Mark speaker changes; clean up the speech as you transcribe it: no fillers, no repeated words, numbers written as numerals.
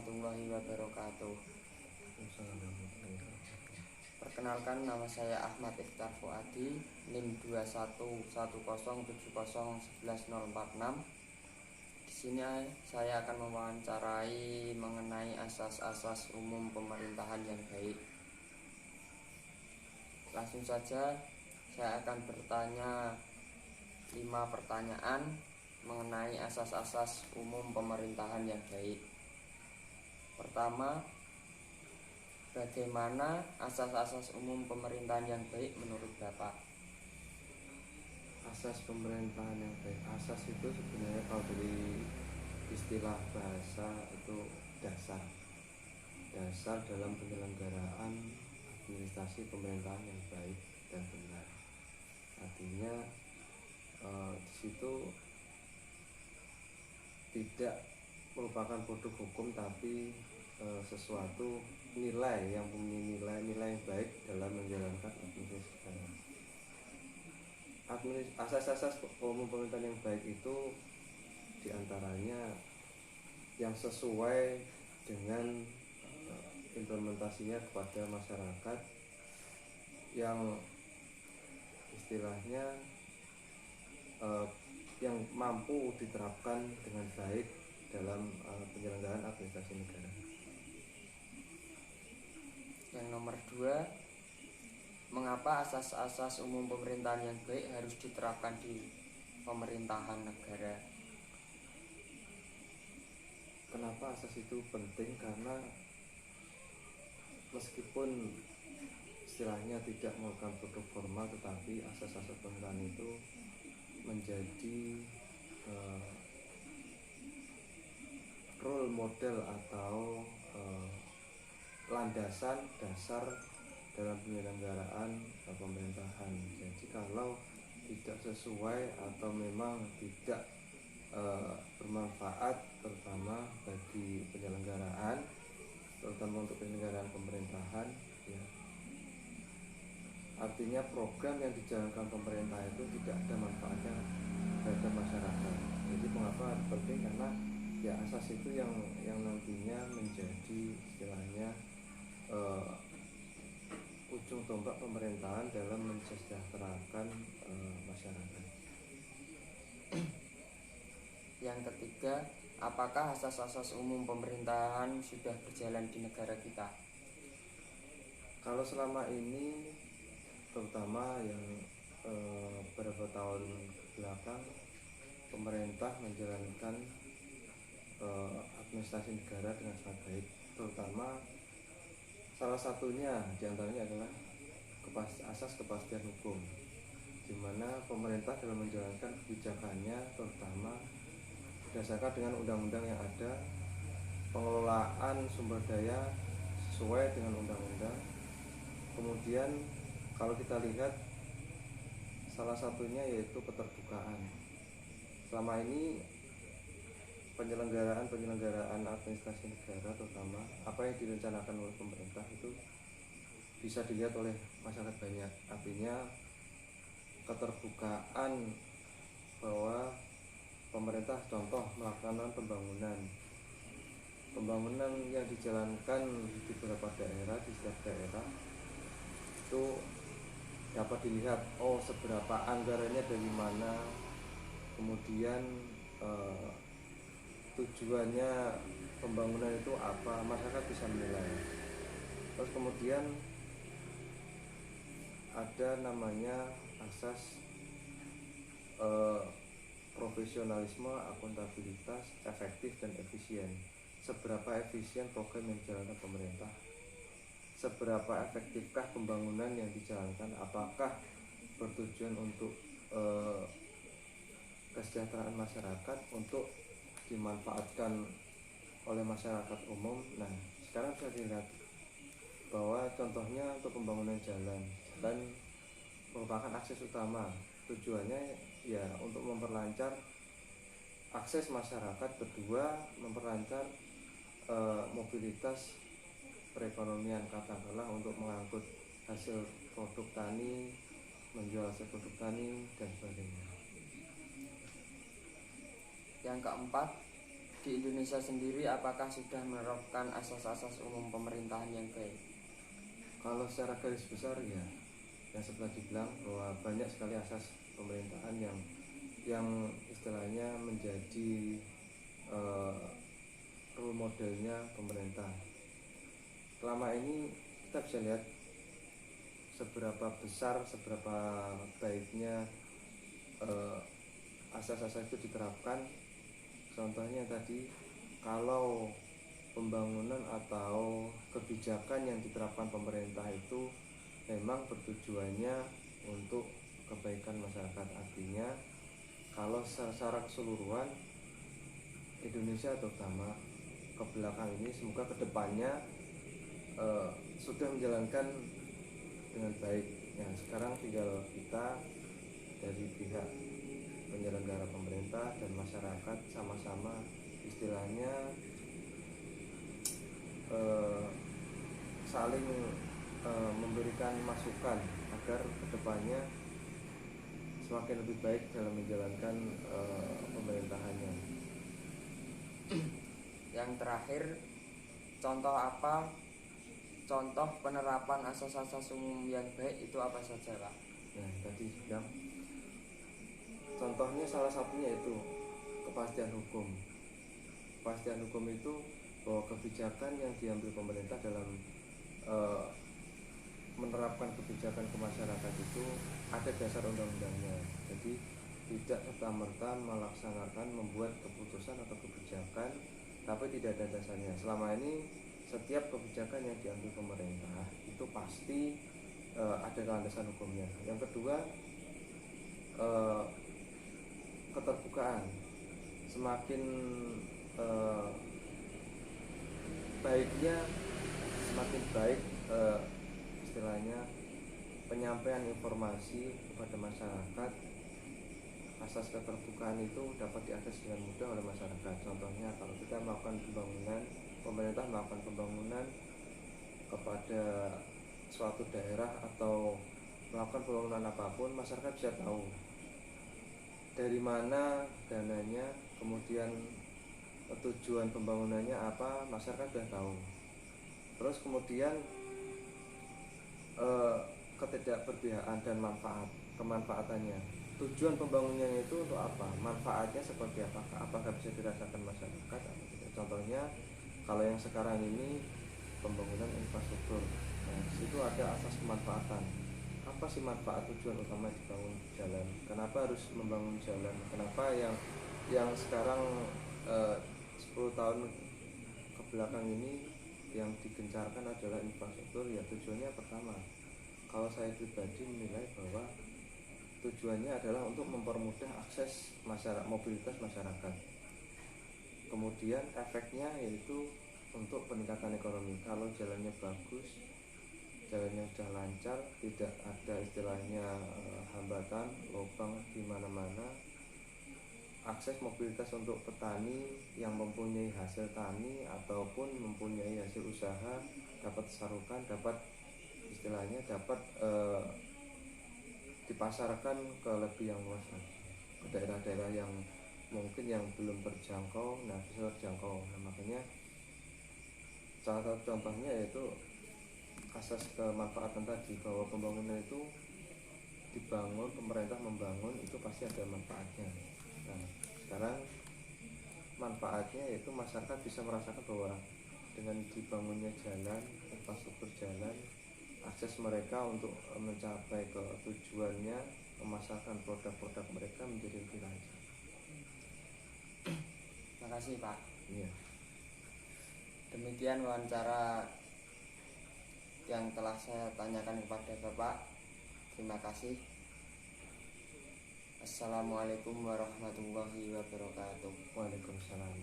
Speaker 1: warahmatullahi wabarakatuh. Perkenalkan, nama saya Ahmad Ikhtar Fuadi, NIM 2110701146. Di sini saya akan mewawancarai mengenai asas-asas umum pemerintahan yang baik. Langsung saja, saya akan bertanya 5 pertanyaan mengenai asas-asas umum pemerintahan yang baik. Pertama, bagaimana asas-asas umum pemerintahan yang baik menurut Bapak?
Speaker 2: Asas pemerintahan yang baik. Asas itu sebenarnya kalau dari istilah bahasa itu dasar dalam penyelenggaraan administrasi pemerintahan yang baik dan benar. Artinya di situ tidak merupakan produk hukum, tapi sesuatu nilai yang punya nilai yang baik dalam menjalankan administrasi. Asas-asas umum pemerintahan yang baik itu diantaranya yang sesuai dengan implementasinya kepada masyarakat, yang istilahnya yang mampu diterapkan dengan baik dalam penyelenggaraan administrasi negara.
Speaker 1: Yang nomor 2, mengapa asas-asas umum pemerintahan yang baik harus diterapkan di pemerintahan negara?
Speaker 2: Kenapa asas itu penting? Karena meskipun istilahnya tidak melakukan produk formal, tetapi asas-asas pemerintahan itu menjadi role model atau landasan dasar dalam penyelenggaraan pemerintahan. Jadi kalau tidak sesuai atau memang tidak bermanfaat, terutama bagi penyelenggaraan, terutama untuk penyelenggaraan pemerintahan, ya, artinya program yang dijalankan pemerintah itu tidak ada manfaatnya terhadap masyarakat. Jadi mengapa penting? Karena ya asas itu yang nantinya menjadi istilahnya ujung tombak pemerintahan dalam mensejahterakan masyarakat.
Speaker 1: Yang ketiga, apakah asas-asas umum pemerintahan sudah berjalan di negara kita?
Speaker 2: Kalau selama ini, terutama yang beberapa tahun belakang, pemerintah menjalankan administrasi negara dengan sangat baik, terutama salah satunya diantaranya adalah asas kepastian hukum, di mana pemerintah dalam menjalankan kebijakannya terutama berdasarkan dengan undang-undang yang ada, pengelolaan sumber daya sesuai dengan undang-undang. Kemudian kalau kita lihat salah satunya yaitu keterbukaan. Selama ini penyelenggaraan administrasi negara, terutama apa yang direncanakan oleh pemerintah, itu bisa dilihat oleh masyarakat banyak. Artinya keterbukaan bahwa pemerintah contoh melakukan pembangunan yang dijalankan di beberapa daerah, di setiap daerah itu dapat dilihat seberapa anggarannya dari mana, kemudian tujuannya pembangunan itu apa, masyarakat bisa menilai. Terus kemudian ada namanya asas profesionalisme, akuntabilitas, efektif dan efisien. Seberapa efisien program yang dijalankan pemerintah, seberapa efektifkah pembangunan yang dijalankan, apakah bertujuan untuk kesejahteraan masyarakat, untuk dimanfaatkan oleh masyarakat umum. Nah, sekarang bisa dilihat bahwa contohnya untuk pembangunan jalan merupakan akses utama. Tujuannya ya untuk memperlancar akses masyarakat, kedua memperlancar mobilitas perekonomian, katakanlah untuk mengangkut hasil produk tani, menjual hasil produk tani dan sebagainya.
Speaker 1: Yang keempat, di Indonesia sendiri apakah sudah menerapkan asas-asas umum pemerintahan yang baik?
Speaker 2: Kalau secara garis besar ya, yang setelah dibilang bahwa banyak sekali asas pemerintahan yang istilahnya menjadi eh, role modelnya pemerintah. Selama ini kita bisa lihat seberapa besar, seberapa baiknya asas-asas itu diterapkan. Contohnya tadi, kalau pembangunan atau kebijakan yang diterapkan pemerintah itu memang bertujuannya untuk kebaikan masyarakat. Artinya kalau secara keseluruhan Indonesia terutama ke belakang ini, semoga kedepannya sudah menjalankan dengan baik. Nah, sekarang tinggal kita dari pihak penyelenggara pemerintah dan masyarakat sama-sama istilahnya saling memberikan masukan agar kedepannya semakin lebih baik dalam menjalankan pemerintahannya.
Speaker 1: Yang terakhir, contoh penerapan asas-asas umum yang baik itu apa saja, Pak?
Speaker 2: Nah, tadi bilang contohnya salah satunya itu kepastian hukum. Kepastian hukum itu bahwa kebijakan yang diambil pemerintah dalam menerapkan kebijakan ke masyarakat itu ada dasar undang-undangnya. Jadi tidak serta-merta melaksanakan membuat keputusan atau kebijakan tapi tidak ada dasarnya. Selama ini setiap kebijakan yang diambil pemerintah itu pasti ada landasan hukumnya. Yang kedua, keterbukaan. Semakin baiknya, semakin baik istilahnya penyampaian informasi kepada masyarakat. Asas keterbukaan itu dapat diakses dengan mudah oleh masyarakat. Contohnya kalau kita melakukan pembangunan, pemerintah melakukan pembangunan kepada suatu daerah atau melakukan pembangunan apapun, masyarakat bisa tahu dari mana dananya, kemudian tujuan pembangunannya apa, masyarakat sudah tahu. Terus kemudian ketidakberpihakan dan kemanfaatannya. Tujuan pembangunannya itu untuk apa? Manfaatnya seperti apa? Apakah bisa dirasakan masyarakat? Contohnya kalau yang sekarang ini pembangunan infrastruktur. Nah, di situ ada asas kemanfaatan. Apa sih manfaat tujuan utama dibangun jalan? Kenapa harus membangun jalan? Kenapa yang sekarang 10 tahun ke belakang ini yang digencarkan adalah infrastruktur? Ya tujuannya pertama, kalau saya pribadi menilai bahwa tujuannya adalah untuk mempermudah akses mobilitas masyarakat. Kemudian efeknya yaitu untuk peningkatan ekonomi. Kalau jalannya bagus, jalannya sudah lancar, tidak ada istilahnya hambatan, lubang di mana-mana, akses mobilitas untuk petani yang mempunyai hasil tani ataupun mempunyai hasil usaha dapat tersalurkan, dapat istilahnya dapat dipasarkan ke lebih yang luas lagi, ke daerah-daerah yang mungkin yang belum terjangkau, nah bisa terjangkau. Nah, makanya salah satu contohnya yaitu asas kemanfaatan tadi, bahwa pembangunan itu dibangun, pemerintah membangun itu pasti ada manfaatnya. Nah, sekarang manfaatnya yaitu masyarakat bisa merasakan bahwa dengan dibangunnya jalan, infrastruktur jalan, akses mereka untuk mencapai ke tujuannya, memasarkan produk-produk mereka menjadi lebih lancar.
Speaker 1: Terima kasih, Pak.
Speaker 2: Iya.
Speaker 1: Demikian wawancara yang telah saya tanyakan kepada Bapak. Terima kasih. Assalamualaikum warahmatullahi wabarakatuh.
Speaker 2: Waalaikumsalam.